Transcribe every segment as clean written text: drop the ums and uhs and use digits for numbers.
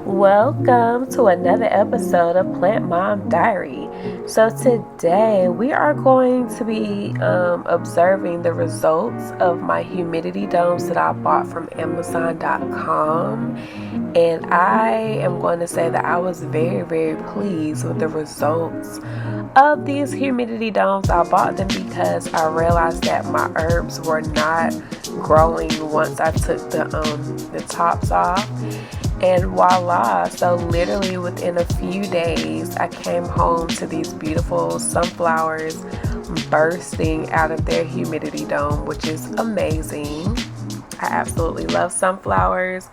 Welcome to another episode of Plant Mom Diary. So today we are going to be observing the results of my humidity domes that I bought from Amazon.com, and I am going to say that I was very pleased with the results of these humidity domes. I bought them because I realized that my herbs were not growing once I took the tops off. And voila, so literally within a few days, I came home to these beautiful sunflowers bursting out of their humidity dome, which is amazing. I absolutely love sunflowers.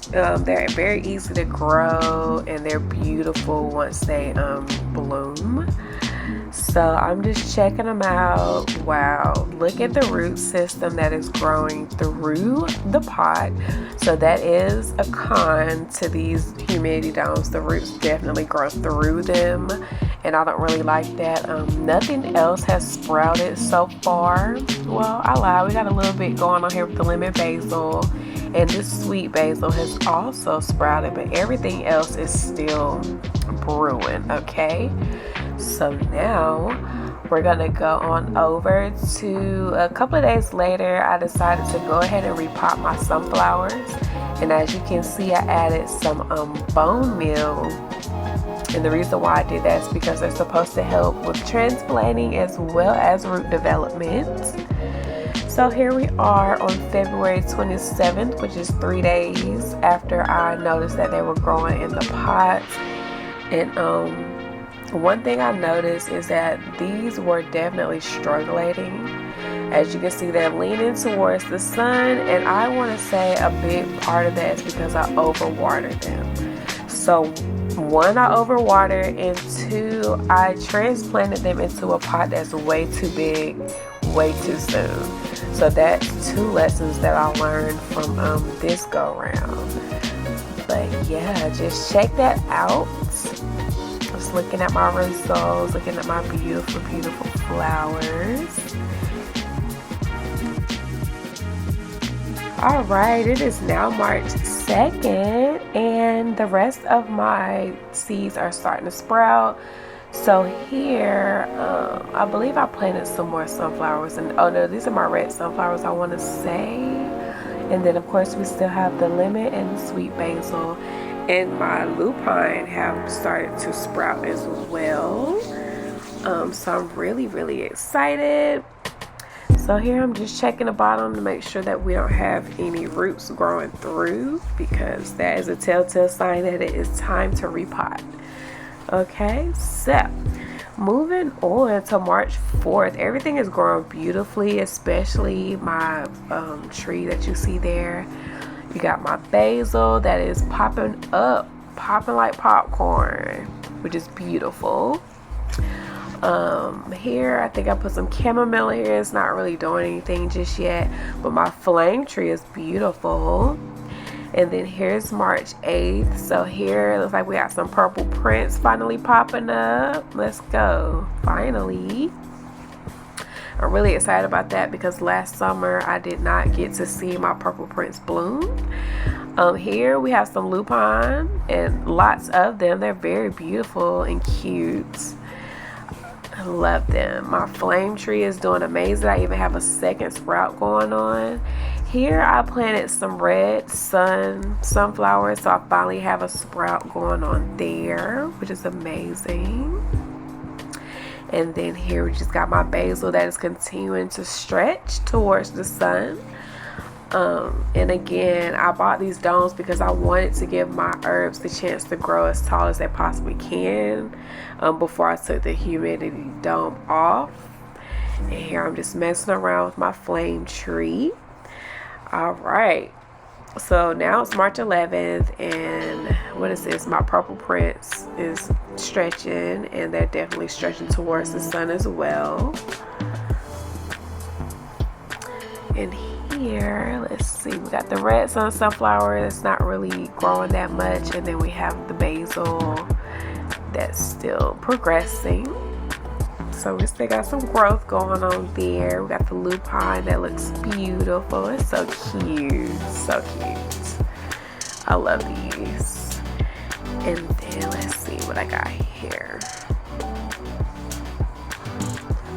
They're very easy to grow and they're beautiful once they bloom. So I'm just checking them out. Wow, look at the root system that is growing through the pot. So that is a con to these humidity domes. The roots definitely grow through them, and I don't really like that. Nothing else has sprouted so far. Well, I lied. We got a little bit going on here with the lemon basil, and this sweet basil has also sprouted, but everything else is still brewing, okay? So now we're gonna go on over to a couple of days later. I decided to go ahead and repot my sunflowers, and as you can see, I added some bone meal. And the reason why I did that is because they're supposed to help with transplanting as well as root development. So here we are on February 27th, which is 3 days after I noticed that they were growing in the pots. And one thing I noticed is that these were definitely struggling. As you can see, they're leaning towards the sun, and I want to say a big part of that is because I overwatered them. So one, I overwatered, and two, I transplanted them into a pot that's way too big, way too soon. So that's two lessons that I learned from this go round. But yeah, just check that out. Just looking at my results, looking at my beautiful flowers. Alright, it is now March 2nd, and the rest of my seeds are starting to sprout. So here, I believe I planted some more sunflowers, and oh no, these are my red sunflowers, I want to say. And then of course we still have the lemon and the sweet basil, and my lupine have started to sprout as well. So I'm really excited. So here I'm just checking the bottom to make sure that we don't have any roots growing through, because that is a telltale sign that it is time to repot. Okay, so moving on to March 4th, everything is growing beautifully, especially my tree that you see there. You got my basil that is popping like popcorn, which is beautiful. Here I think I put some chamomile here. It's not really doing anything just yet, but my flame tree is beautiful. And then here's March 8th. So here it looks like we got some purple prints finally popping up. Let's go. Finally. I'm really excited about that because last summer I did not get to see my purple prints bloom. Here we have some lupine, and lots of them. They're very beautiful and cute. I love them. My flame tree is doing amazing. I even have a second sprout going on. Here I planted some red sunflowers, so I finally have a sprout going on there, which is amazing. And then here we just got my basil that is continuing to stretch towards the sun. And again, I bought these domes because I wanted to give my herbs the chance to grow as tall as they possibly can before I took the humidity dome off. And here I'm just messing around with my flame tree. Alright, so now it's March 11th, and what is this? My purple prints is stretching, and they're definitely stretching towards the sun as well. And here, let's see, we got the red sunflower that's not really growing that much, and then we have the basil that's still progressing. So we still got some growth going on there. We got the lupine that looks beautiful. It's so cute. So cute. I love these. And then let's see what I got here.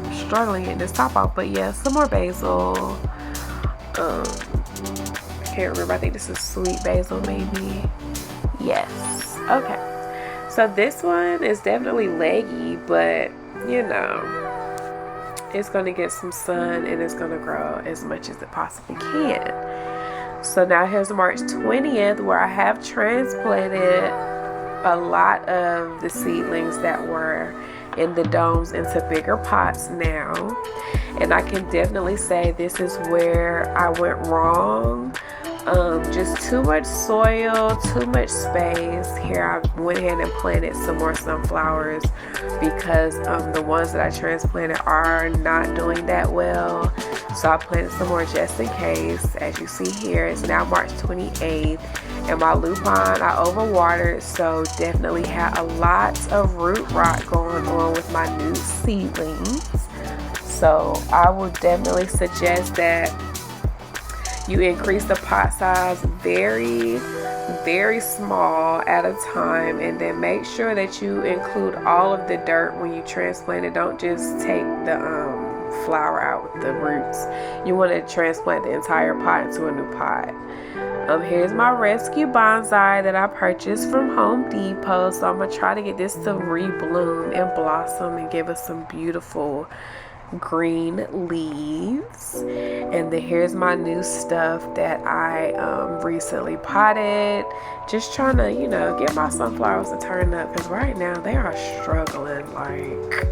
I'm struggling getting this top off, but yeah, some more basil. I can't remember, I think this is sweet basil maybe. Yes, okay. So this one is definitely leggy, but you know, it's gonna get some sun and it's gonna grow as much as it possibly can. So now here's March 20th, where I have transplanted a lot of the seedlings that were in the domes into bigger pots now. And I can definitely say this is where I went wrong. Just too much soil, too much space. Here I went ahead and planted some more sunflowers because the ones that I transplanted are not doing that well. So I planted some more just in case. As you see here, it's now March 28th, and my lupine I overwatered, so definitely had a lot of root rot going on with my new seedlings. So I would definitely suggest that you increase the pot size very, very small at a time, and then make sure that you include all of the dirt when you transplant it. Don't just take the flower out with the roots. You want to transplant the entire pot into a new pot. Here's my rescue bonsai that I purchased from Home Depot. So I'm going to try to get this to rebloom and blossom and give us some beautiful green leaves. And then here's my new stuff that I recently potted. Just trying to, you know, get my sunflowers to turn up, because right now they are struggling. Like,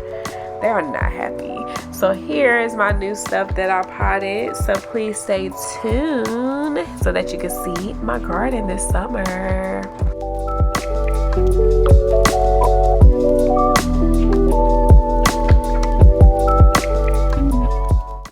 they are not happy. So here is my new stuff that I potted. So please stay tuned so that you can see my garden this summer.